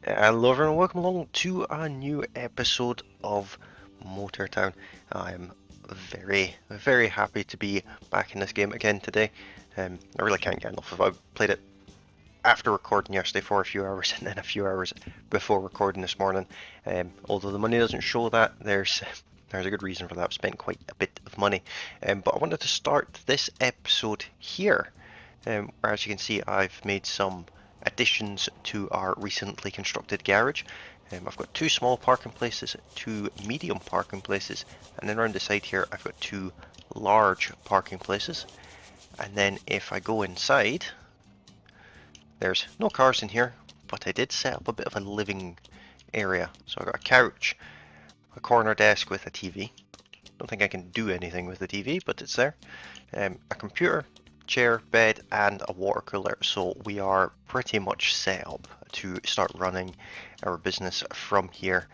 Hello everyone, welcome along to a new episode of Motor Town. I'm very happy to be back in this game again today. I really can't get enough of it. I played it after recording yesterday for a few hours and then a few hours before recording this morning. Although the money doesn't show that, there's a good reason for that. I've spent quite a bit of money. But I wanted to start this episode here, where as you can see I've made some additions to our recently constructed garage. I've got two small parking places, two medium parking places, and then around the side here I've got two large parking places. And then if I go inside, there's no cars in here, but I did set up a bit of a living area. So I've got a couch, a corner desk with a TV. Don't think I can do anything with the TV, but it's there. A computer, chair, bed, and a water cooler. So we are pretty much set up to start running our business from here.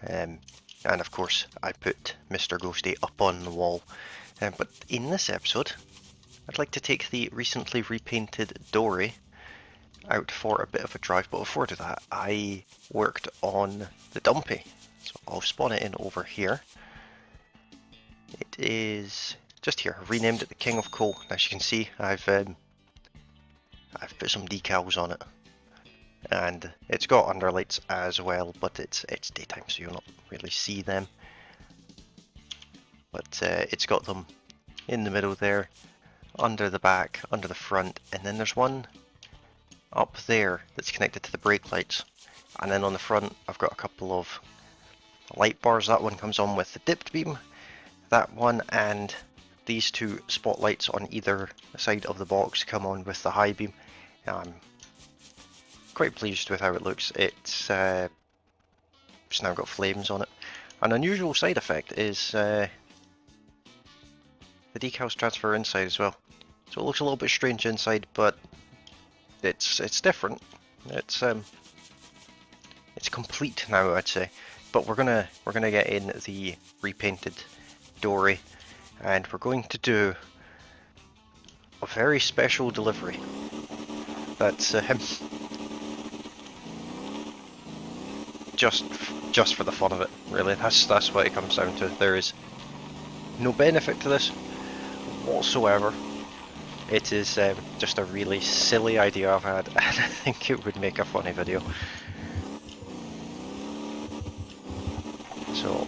And of course, I put Mr. Ghosty up on the wall. But in this episode, I'd like to take the recently repainted dory out for a bit of a drive. But before I do that, I worked on the dumpy. So I'll spawn it in over here. It is just here. I've renamed it the King of Coal. As you can see, I've put some decals on it, and it's got underlights as well, but it's daytime, so you'll not really see them. But it's got them in the middle there, under the back, under the front, and then there's one up there that's connected to the brake lights. And then on the front, I've got a couple of light bars. That one comes on with the dipped beam. That one and these two spotlights on either side of the box come on with the high beam. I'm quite pleased with how it looks. It's now got flames on it. An unusual side effect is the decals transfer inside as well. So it looks a little bit strange inside, but it's different. It's complete now, I'd say. But we're gonna get in the repainted dory, and we're going to do a very special delivery. That's just for the fun of it, really. That's what it comes down to. There is no benefit to this whatsoever. It is just a really silly idea I've had, and I think it would make a funny video. So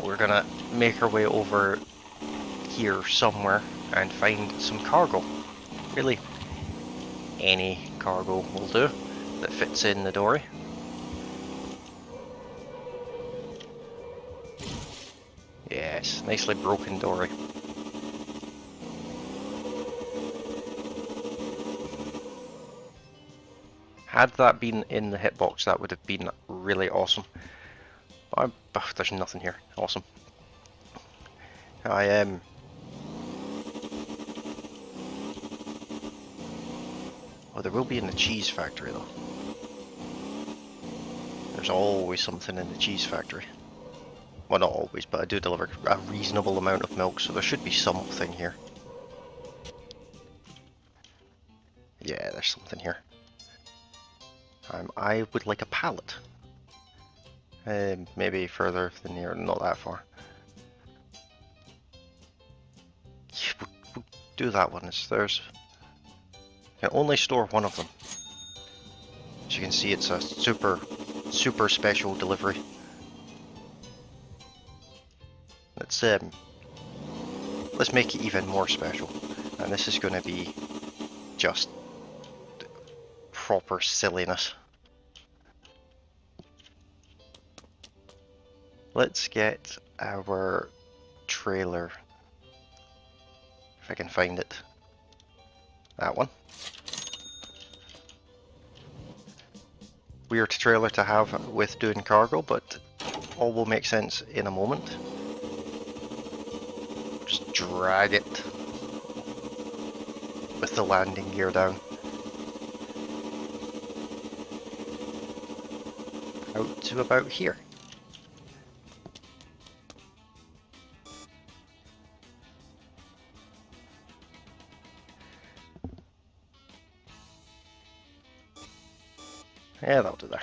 we're gonna make our way over here somewhere and find some cargo. Really, any cargo will do that fits in the dory. Yes, nicely broken dory. Had that been in the hitbox, that would have been really awesome. Oh, there's nothing here. Awesome. I am. Oh, there will be in the cheese factory though. There's always something in the cheese factory. Well, not always, but I do deliver a reasonable amount of milk, so there should be something here. Yeah, there's something here. I would like a pallet. Maybe further than here, not that far. We'll do that one. There's. You can only store one of them. As you can see, it's a super special delivery. Let's make it even more special, and this is going to be just proper silliness. Let's get our trailer, if I can find it. That one. Weird trailer to have with doing cargo, but all will make sense in a moment. Just drag it with the landing gear down. Out to about here. Yeah, that'll do there.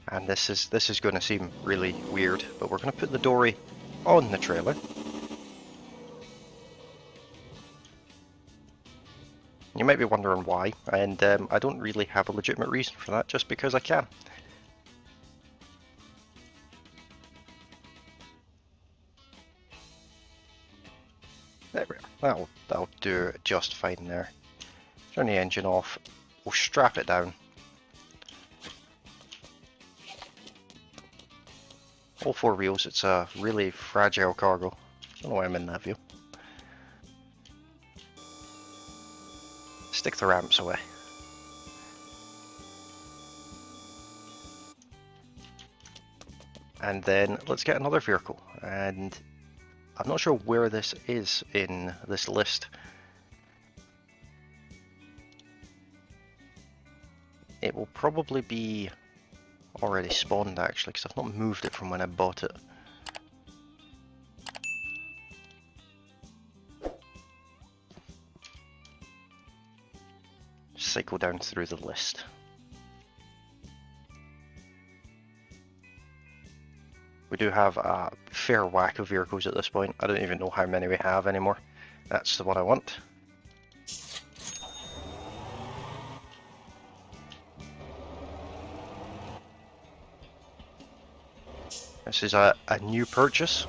And this is going to seem really weird, but we're going to put the dory on the trailer. You might be wondering why, and I don't really have a legitimate reason for that, just because I can. There we are. That'll do just fine there. Turn the engine off. We'll strap it down. All four wheels. It's a really fragile cargo. I don't know why I'm in that view. Stick the ramps away. And then let's get another vehicle. And I'm not sure where this is in this list. It will probably be already spawned actually, because I've not moved it from when I bought it. Cycle down through the list. We do have a fair whack of vehicles at this point. I don't even know how many we have anymore. That's the one I want. This is a new purchase.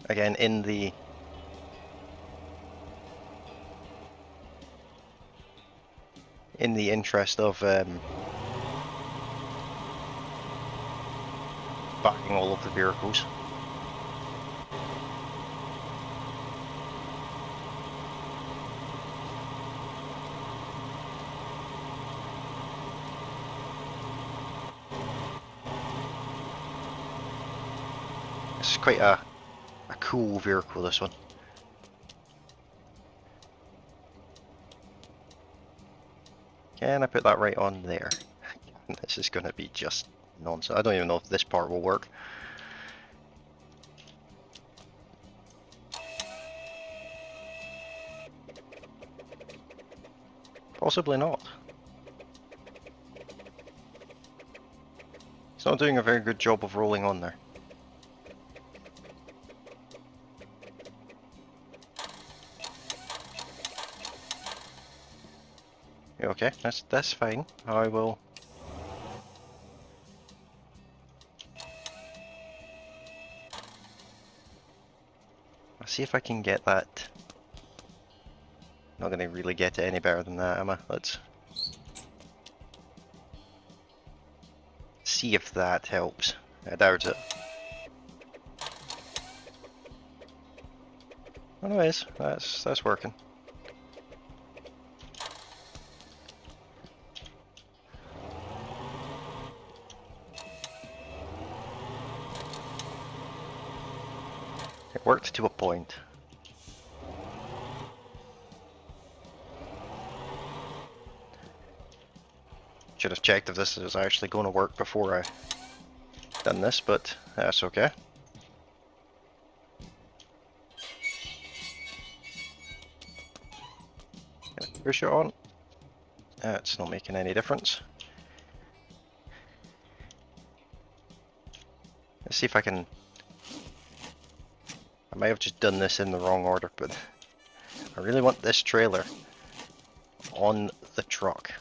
Again, in the interest of buying all of the vehicles. It's quite a cool vehicle, this one. Can I put that right on there? This is going to be just nonsense. I don't even know if this part will work. Possibly not. It's not doing a very good job of rolling on there. Okay, that's fine. I will. I'll see if I can get that. Not gonna really get it any better than that, am I? Let's see if that helps. I doubt it. Oh no, it is. That's working. It worked to a point. Should have checked if this is actually going to work before I done this, but that's okay. Push it on. It's not making any difference. Let's see if I can. I might have just done this in the wrong order, but I really want this trailer on the truck.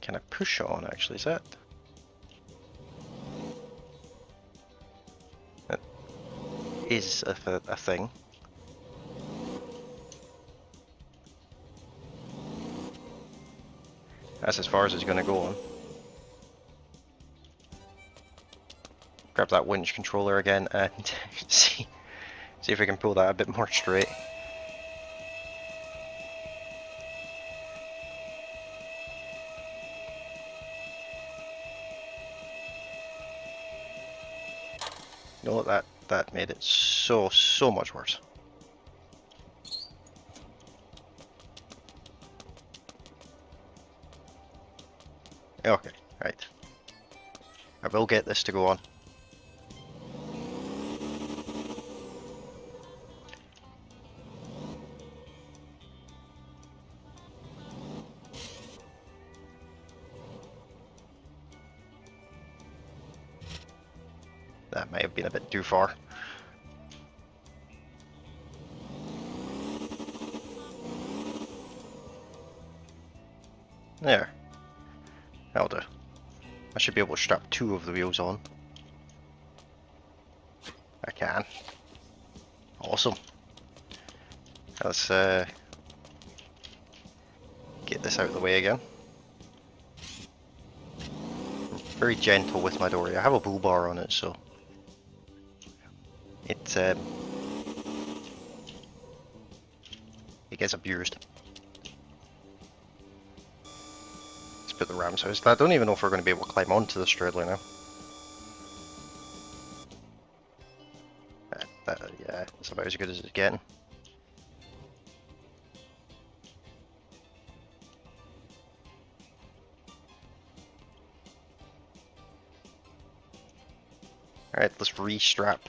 Can I push it on actually? Is that? That is a thing. That's as far as it's going to go on. Grab that winch controller again and see if we can pull that a bit more straight. No, that made it so much worse. Okay, right. I will get this to go on. That might have been a bit too far. There. That'll do. I should be able to strap 2 of the wheels on. I can. Awesome. Let's get this out of the way again. Very gentle with my dory. I have a bull bar on it, so it gets abused. Let's put the ram's house. I don't even know if we're going to be able to climb onto this trailer now. Yeah, it's about as good as it's getting. Alright, let's restrap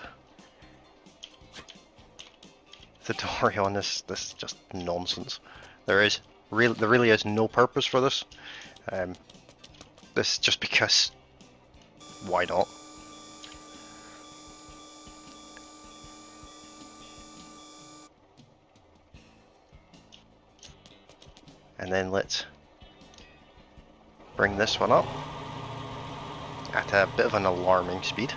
the dory on this. This is just nonsense. There really is no purpose for this. This just because. Why not? And then let's bring this one up at a bit of an alarming speed.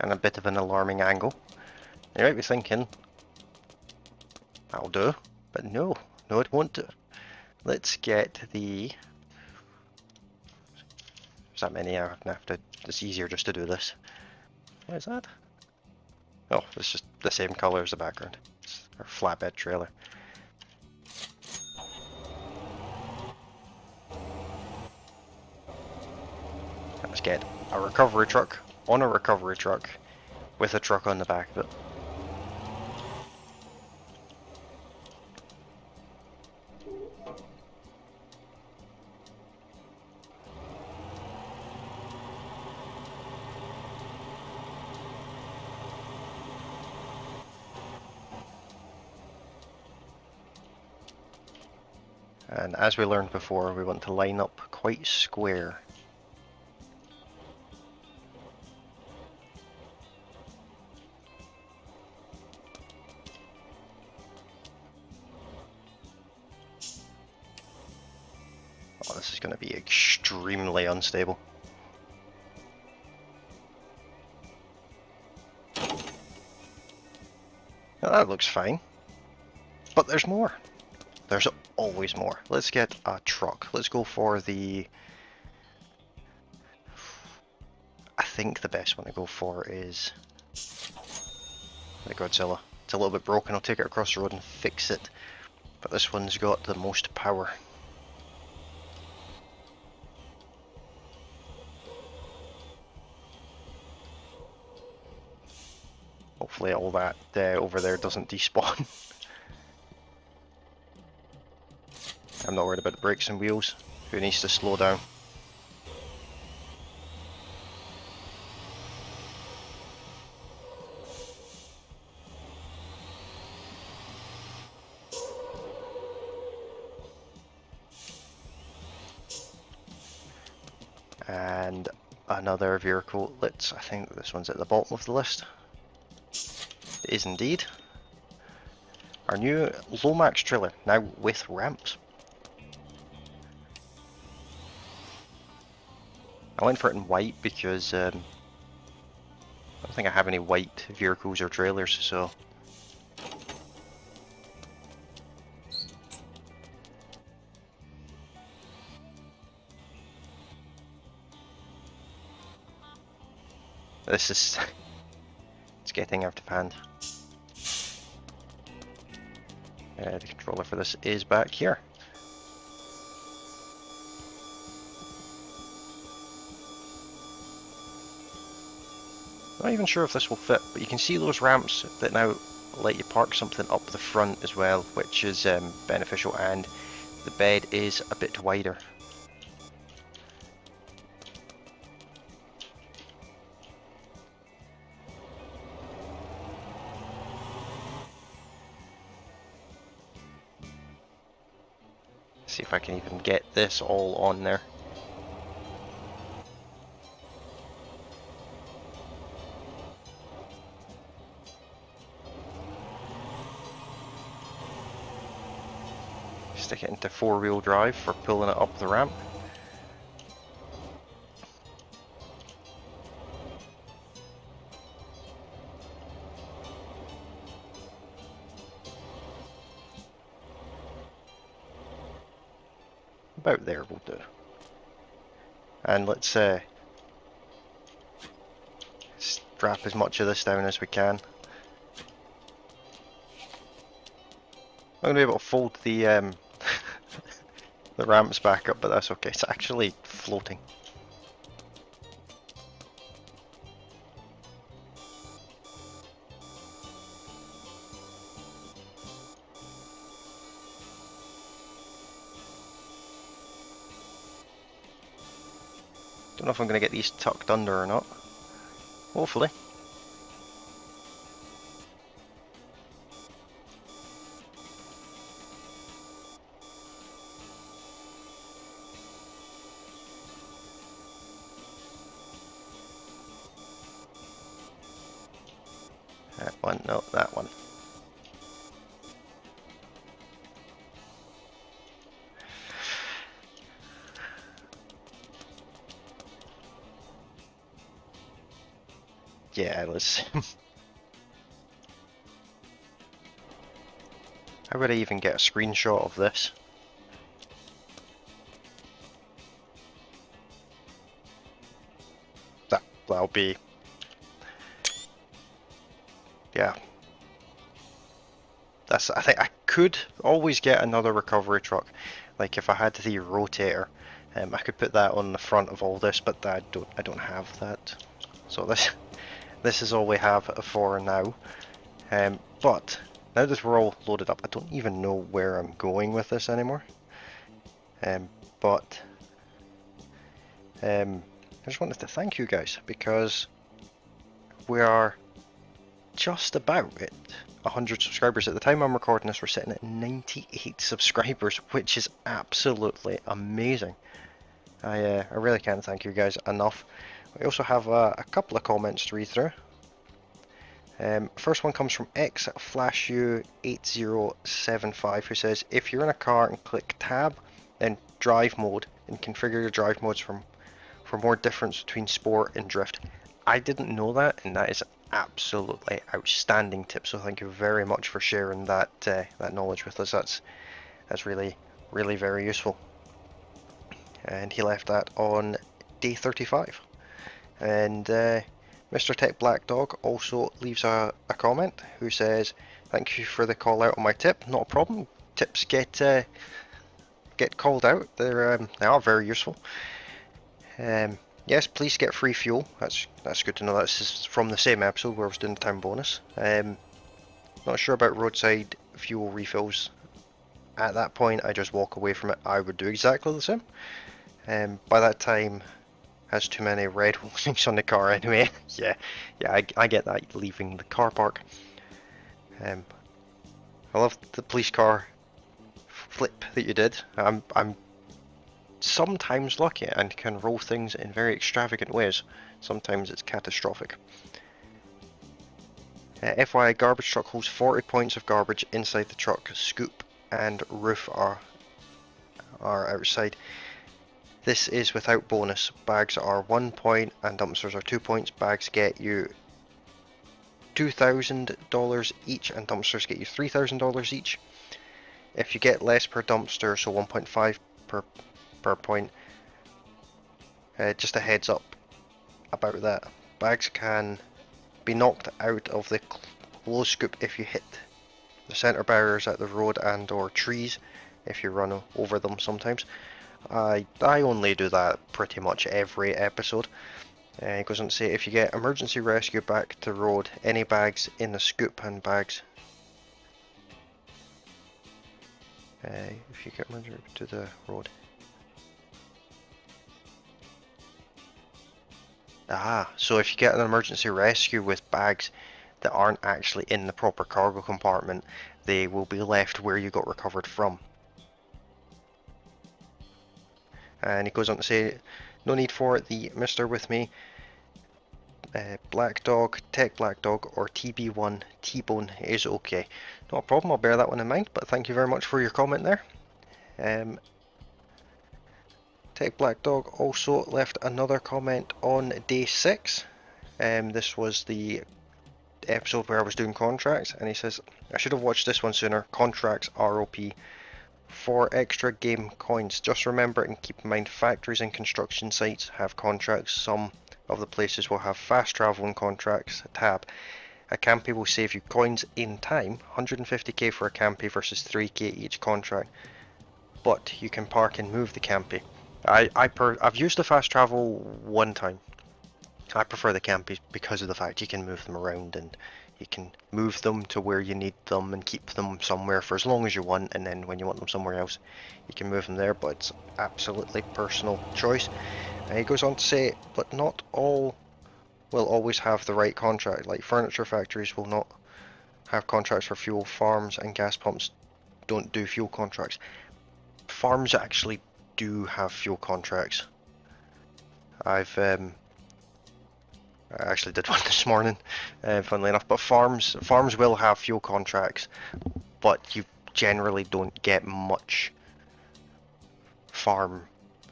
And a bit of an alarming angle. You might be thinking, that'll do, but no, it won't do. Let's get the... There's that many, I have to, it's easier just to do this. What is that? Oh, it's just the same colour as the background. It's our flatbed trailer. Let's get a recovery truck on a recovery truck with a truck on the back of it. And as we learned before, we want to line up quite square. Oh, this is going to be extremely unstable. Now that looks fine. But there's more. There's always more. Let's get a truck. Let's go for the... I think the best one to go for is the Godzilla. It's a little bit broken. I'll take it across the road and fix it. But this one's got the most power. Hopefully all that over there doesn't despawn. I'm not worried about the brakes and wheels. Who needs to slow down? And another vehicle. I think this one's at the bottom of the list. It is indeed. Our new Lomax trailer, now with ramps. I went for it in white because I don't think I have any white vehicles or trailers, so... This is... it's getting out of hand. The controller for this is back here. Not even sure if this will fit, but you can see those ramps that now let you park something up the front as well, which is beneficial, and the bed is a bit wider. See if I can even get this all on there. Stick it into 4-wheel drive for pulling it up the ramp. About there will do. And let's strap as much of this down as we can. I'm going to be able to fold the the ramps back up, but that's okay. It's actually floating. Don't know if I'm going to get these tucked under or not. Hopefully. That one, no, that one. Yeah, let's... How would I even get a screenshot of this? That'll be... Yeah. I think I could always get another recovery truck. Like if I had the rotator, I could put that on the front of all this, but I don't have that. So this is all we have for now. But now that we're all loaded up, I don't even know where I'm going with this anymore. But I just wanted to thank you guys because we are just about at 100 subscribers. At the time I'm recording this, we're sitting at 98 subscribers, which is absolutely amazing. I really can't thank you guys enough. We also have a couple of comments to read through. First one comes from xflashu8075, who says, if you're in a car and click tab, then drive mode, and configure your drive modes for more difference between sport and drift. I didn't know that, and that is absolutely outstanding tip. So thank you very much for sharing that that knowledge with us. That's really very useful. And he left that on day 35. And Mr. Tech Black Dog also leaves a comment who says, thank you for the call out on my tip. Not a problem. Tips get called out. They are very useful. Yes, please get free fuel. That's good to know. This is from the same episode where I was doing the town bonus. Not sure about roadside fuel refills. At that point, I just walk away from it. I would do exactly the same. By that time, has too many red warnings on the car anyway. yeah, I get that leaving the car park. I love the police car flip that you did. I'm sometimes lucky and can roll things in very extravagant ways. Sometimes it's catastrophic. FYI, garbage truck holds 40 points of garbage inside the truck. Scoop and roof are outside. This is without bonus. Bags are 1 point and dumpsters are 2 points. Bags get you $2,000 each and dumpsters get you $3,000 each. If you get less per dumpster, so 1.5 per point, just a heads up about that. Bags can be knocked out of the closed scoop if you hit the centre barriers at the road and or trees, if you run over them sometimes. I only do that pretty much every episode. It goes on to say, if you get emergency rescue back to road, any bags in the scoop and bags. If you get emergency to the road. So if you get an emergency rescue with bags that aren't actually in the proper cargo compartment, they will be left where you got recovered from. And he goes on to say, no need for the Mr. with me, Black Dog, Tech Black Dog, or TB1 T-Bone is okay. Not a problem, I'll bear that one in mind, but thank you very much for your comment there. Tech Black Dog also left another comment on day 6. This was the episode where I was doing contracts, and he says, I should have watched this one sooner. Contracts ROP. For extra game coins, just remember and keep in mind factories and construction sites have contracts. Some of the places will have fast traveling contracts. Tab. A campy will save you coins in time. 150k for a campy versus 3k each contract. But you can park and move the campy. I've used the fast travel one time. I prefer the campies because of the fact you can move them around and you can move them to where you need them and keep them somewhere for as long as you want, and then when you want them somewhere else you can move them there, but it's absolutely personal choice. And he goes on to say, but not all will always have the right contract, like furniture factories will not have contracts for fuel, farms and gas pumps don't do fuel contracts. Farms actually do have fuel contracts. I actually did one this morning, funnily enough. But farms will have fuel contracts, but you generally don't get much farm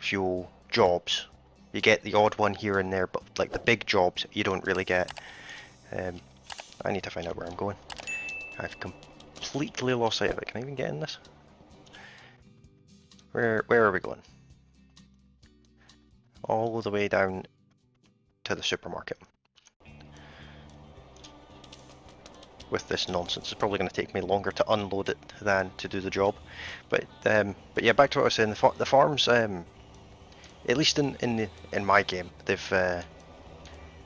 fuel jobs. You get the odd one here and there, but like the big jobs, you don't really get. I need to find out where I'm going. I've completely lost sight of it. Can I even get in this? Where are we going? All the way down to the supermarket. With this nonsense, it's probably going to take me longer to unload it than to do the job. But yeah, back to what I was saying. The farms, at least in my game, they've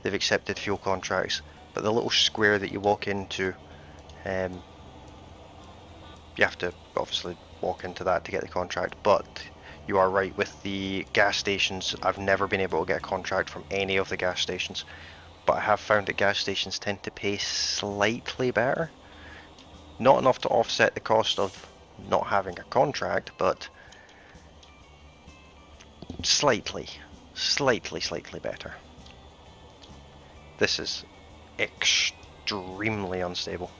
accepted fuel contracts. But the little square that you walk into, you have to obviously walk into that to get the contract. But you are right, with the gas stations, I've never been able to get a contract from any of the gas stations. But I have found that gas stations tend to pay slightly better. Not enough to offset the cost of not having a contract, but slightly better. This is extremely unstable.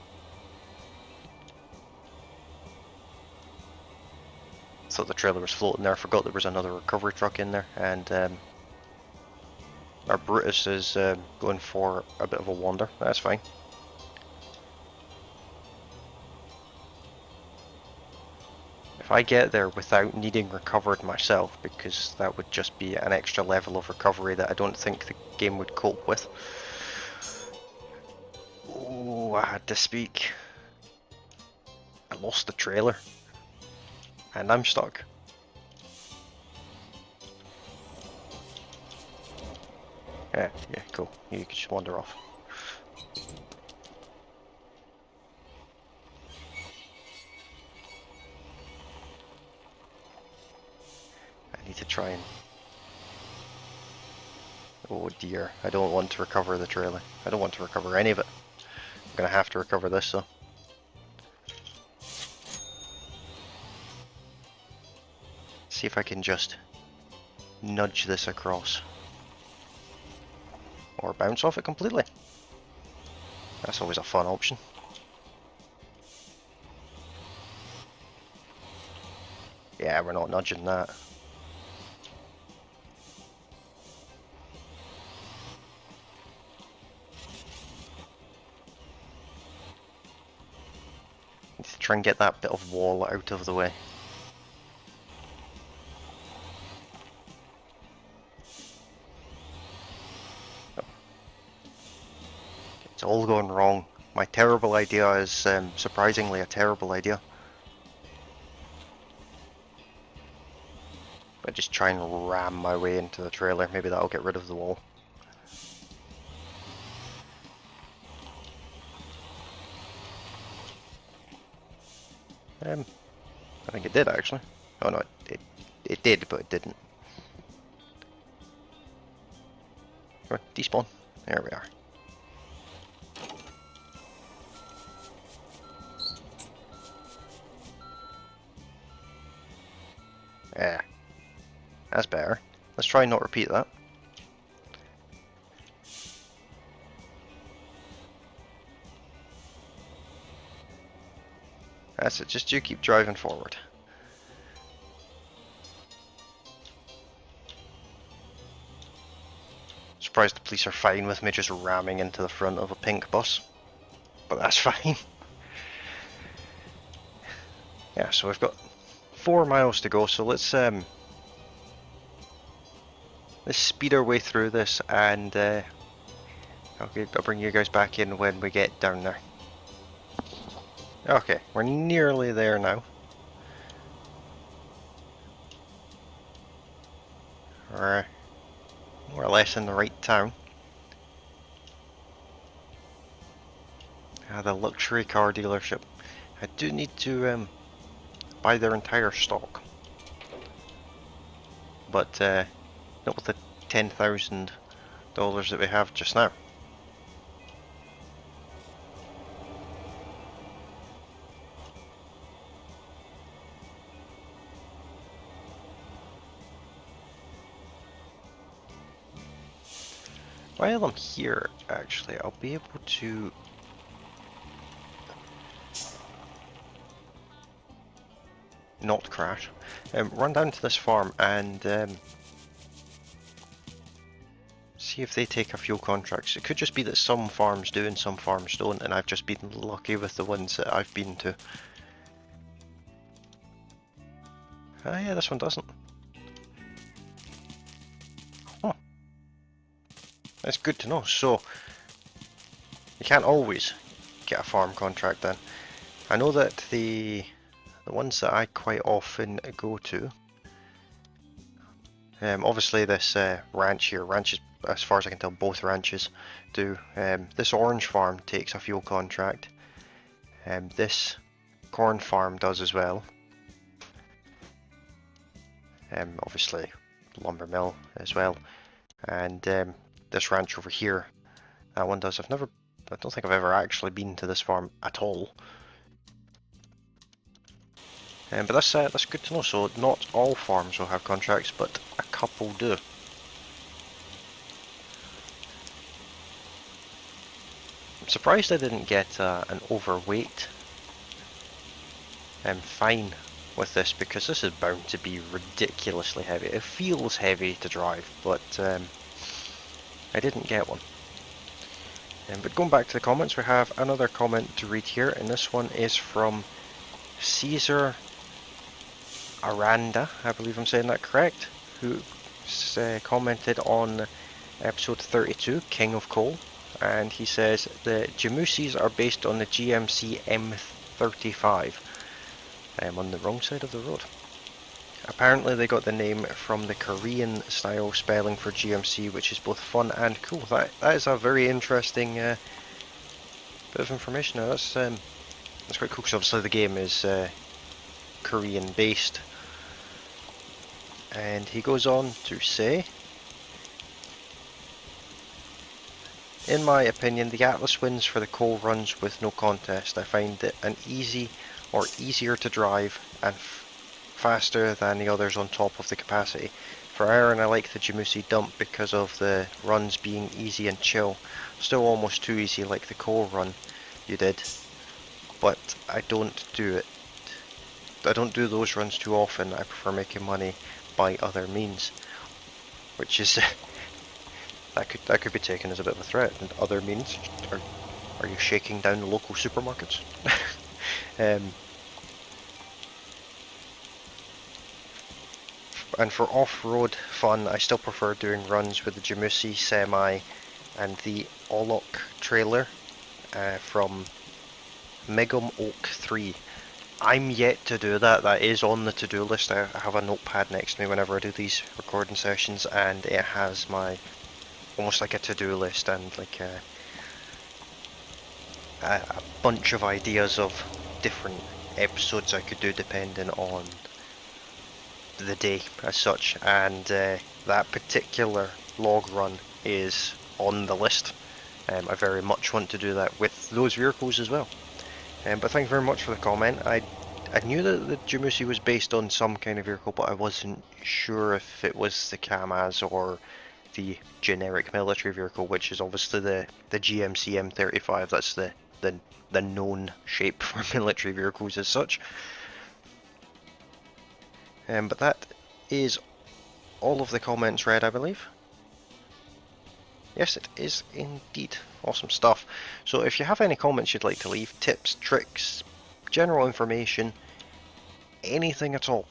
Thought the trailer was floating there, forgot there was another recovery truck in there, and our Brutus is going for a bit of a wander. That's fine. If I get there without needing recovered myself, because that would just be an extra level of recovery that I don't think the game would cope with. Oh, I had to speak. I lost the trailer. And I'm stuck. Yeah, cool. You can just wander off. I need to try and... Oh dear, I don't want to recover the trailer. I don't want to recover any of it. I'm gonna have to recover this though. See if I can just nudge this across. Or bounce off it completely. That's always a fun option. Yeah, we're not nudging that. Need to try and get that bit of wall out of the way. Oh. It's all going wrong. My terrible idea is surprisingly a terrible idea. I just try and ram my way into the trailer. Maybe that'll get rid of the wall. I think it did actually. Oh no, it did, but it didn't. Come on, despawn. There we are. Yeah. That's better. Let's try and not repeat that. That's it, just you keep driving forward. Surprised the police are fine with me just ramming into the front of a pink bus. But that's fine. Yeah, so we've got 4 miles to go, so let's speed our way through this, and I'll bring you guys back in when we get down there. Okay, we're nearly there now. We're more or less in the right town. The luxury car dealership. I do need to buy their entire stock, but not with the $10,000 that we have just now. While I'm here, actually, I'll be able to not crash. Run down to this farm and see if they take a fuel contracts. It could just be that some farms do and some farms don't, and I've just been lucky with the ones that I've been to. Ah, yeah, this one doesn't. Oh, that's good to know. So you can't always get a farm contract then. I know that the ones that I quite often go to, obviously this ranch here, ranches, as far as I can tell, both ranches do. This orange farm takes a fuel contract. This corn farm does as well. Obviously lumber mill as well, and this ranch over here, that one does. I don't think I've ever actually been to this farm at all. But that's good to know. So not all farms will have contracts, but a couple do. I'm surprised I didn't get an overweight fine with this, because this is bound to be ridiculously heavy. It feels heavy to drive, but I didn't get one. But going back to the comments, we have another comment to read here, and this one is from Caesar Aranda, I believe I'm saying that correct, who commented on episode 32, King of Coal, and he says the Jamusis are based on the GMC M35. I am on the wrong side of the road. Apparently they got the name from the Korean style spelling for GMC, which is both fun and cool. That is a very interesting bit of information. Now that's quite cool, because obviously the game is Korean based. And he goes on to say, in my opinion, the Atlas wins for the coal runs with no contest. I find it an easy or easier to drive and faster than the others on top of the capacity. For iron, I like the Jamusi dump because of the runs being easy and chill. Still almost too easy like the coal run you did, but I don't do it. I don't do those runs too often. I prefer making money by other means, which is that could be taken as a bit of a threat. And other means, are you shaking down the local supermarkets? And for off-road fun, I still prefer doing runs with the Jamusi Semi and the Olok trailer from Megum Oak 3. I'm yet to do that. That is on the to-do list. I have a notepad next to me whenever I do these recording sessions, and it has my almost like a to-do list and like a bunch of ideas of different episodes I could do depending on the day as such, and that particular log run is on the list. I very much want to do that with those vehicles as well. But thank you very much for the comment. I I knew that the Jamusi was based on some kind of vehicle, but I wasn't sure if it was the Kamaz or the generic military vehicle, which is obviously the GMC M35. That's the known shape for military vehicles as such. But that is all of the comments read, I believe. Yes, it is indeed. Awesome stuff. So if you have any comments you'd like to leave, tips, tricks, general information, anything at all,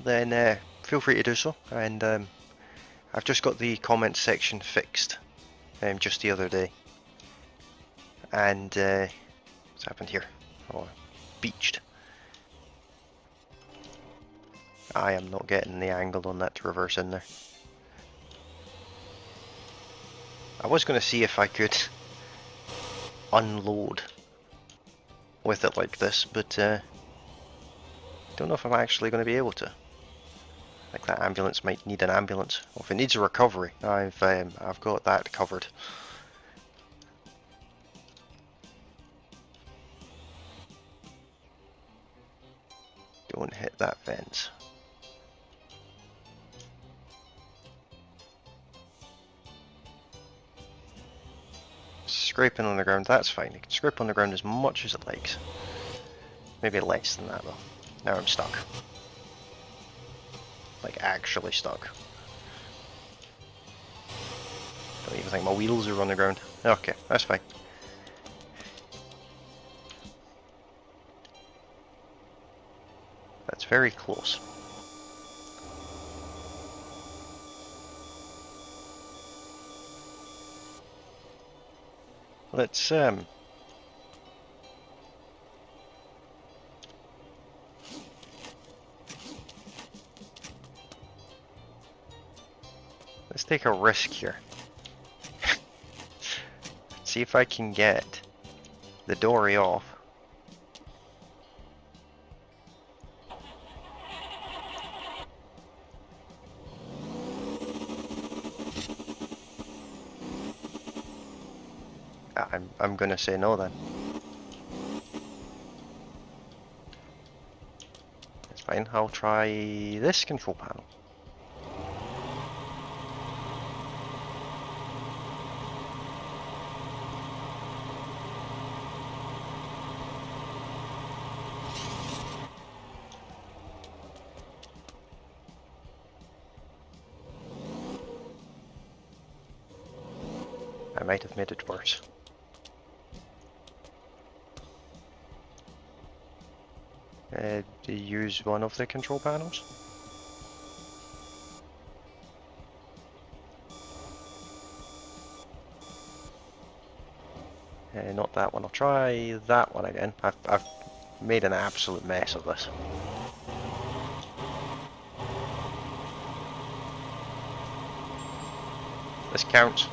then feel free to do so. And I've just got the comments section fixed just the other day. And what's happened here? Oh, beached. I am not getting the angle on that to reverse in there. I was going to see if I could unload with it like this, but don't know if I'm actually going to be able to. Like that ambulance might need an ambulance. Well, if it needs a recovery, I've got that covered. Don't hit that fence. Scraping on the ground, that's fine. It can scrape on the ground as much as it likes. Maybe less than that though. Now I'm stuck. Like actually stuck. Don't even think my wheels are on the ground. Okay, that's fine. That's very close. Let's take a risk here. See if I can get the dory off. I'm gonna say no then. It's fine. I'll try this control panel. I might have made it worse. Do you use one of the control panels? Not that one. I'll try that one again. I've made an absolute mess of this. This counts.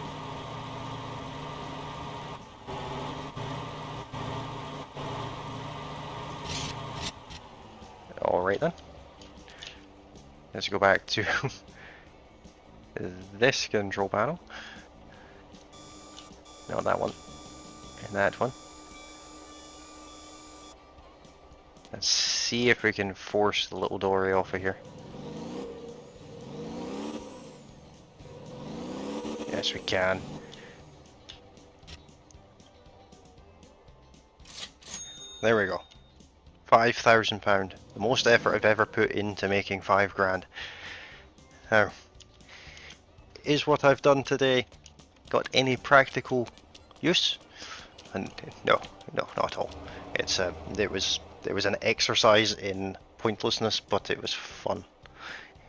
Alright then. Let's go back to this control panel. No, that one. And that one. Let's see if we can force the little dory off of here. Yes, we can. There we go. £5,000. The most effort I've ever put into making $5 grand. Now, is what I've done today got any practical use? And no, not at all. It's it was an exercise in pointlessness, but it was fun.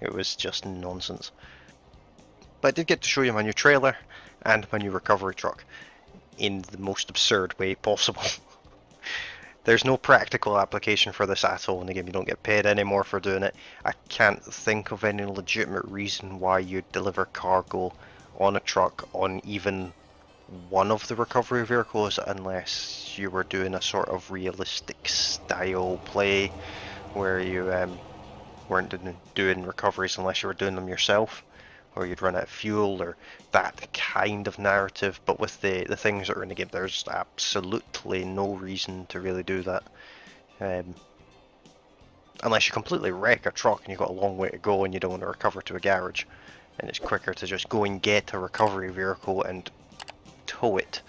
It was just nonsense. But I did get to show you my new trailer and my new recovery truck in the most absurd way possible. There's no practical application for this at all in the game. You don't get paid anymore for doing it. I can't think of any legitimate reason why you'd deliver cargo on a truck on even one of the recovery vehicles unless you were doing a sort of realistic style play where you weren't doing recoveries unless you were doing them yourself, or you'd run out of fuel, or that kind of narrative. But with the things that are in the game, there's absolutely no reason to really do that. unless you completely wreck a truck and you've got a long way to go and you don't want to recover to a garage, and it's quicker to just go and get a recovery vehicle and tow it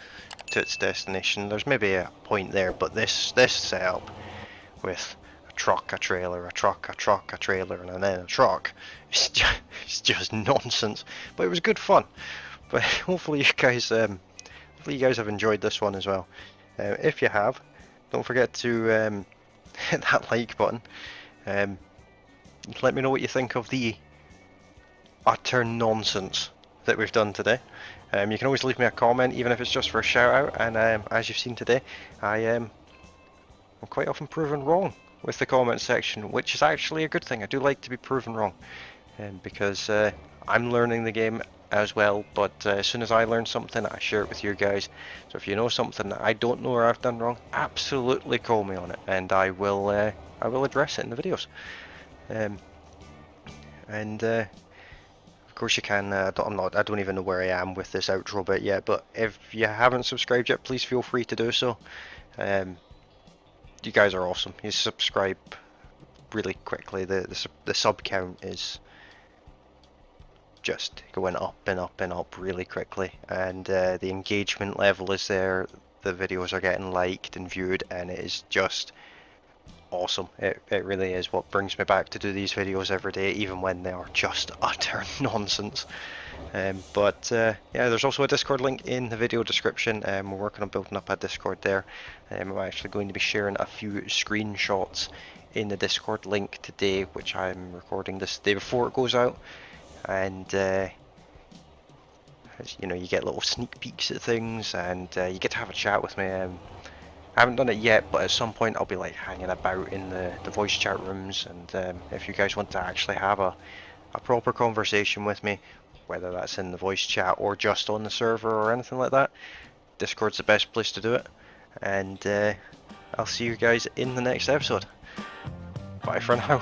to its destination. There's maybe a point there, but this setup with a truck, a trailer, a truck, a truck, a trailer, and then a truck, it's just nonsense. But it was good fun. But hopefully you guys have enjoyed this one as well. If you have, don't forget to hit that like button. Let me know what you think of the utter nonsense that we've done today. You can always leave me a comment, even if it's just for a shout out. And as you've seen today, I'm quite often proven wrong with the comment section, which is actually a good thing. I do like to be proven wrong, because I'm learning the game as well. But as soon as I learn something, I share it with you guys. So if you know something that I don't know or I've done wrong, absolutely call me on it, and I will address it in the videos. Of course you can. I don't even know where I am with this outro bit yet. But if you haven't subscribed yet, please feel free to do so. You guys are awesome. You subscribe really quickly. The sub count is just going up and up and up really quickly, and the engagement level is there. The videos are getting liked and viewed, and it is just awesome. It really is what brings me back to do these videos every day, even when they are just utter nonsense. Yeah, there's also a Discord link in the video description. We're working on building up a Discord there. I'm actually going to be sharing a few screenshots in the Discord link today, which I'm recording this day before it goes out. And you know, you get little sneak peeks at things, and you get to have a chat with me. I haven't done it yet, but at some point I'll be like hanging about in the voice chat rooms, and if you guys want to actually have a proper conversation with me, whether that's in the voice chat or just on the server or anything like that, Discord's the best place to do it. And I'll see you guys in the next episode. Bye for now.